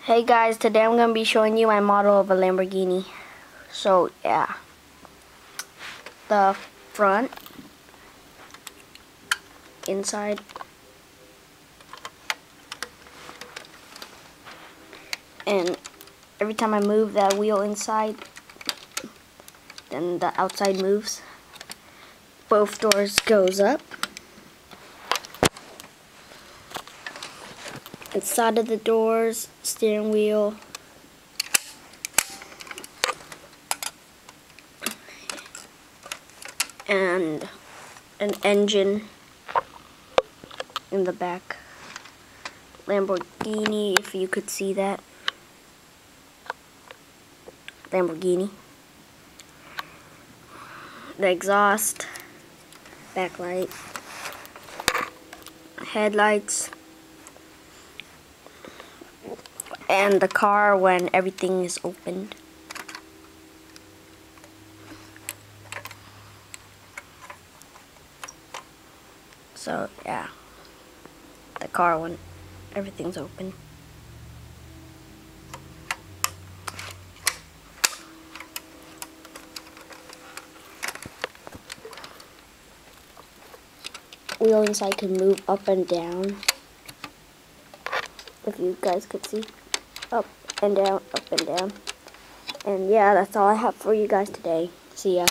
Hey guys, today I'm going to be showing you my model of a Lamborghini. So yeah, the front, inside, and every time I move that wheel inside, then the outside moves. Both doors goes up. Inside of the doors, steering wheel, and an engine in the back. Lamborghini, if you could see that. Lamborghini. The exhaust, backlight, headlights, and the car when everything is opened. So yeah, the car when everything's open. Wheel inside can move up and down. If you guys could see, up and down, up and down. And yeah, that's all I have for you guys today. See ya.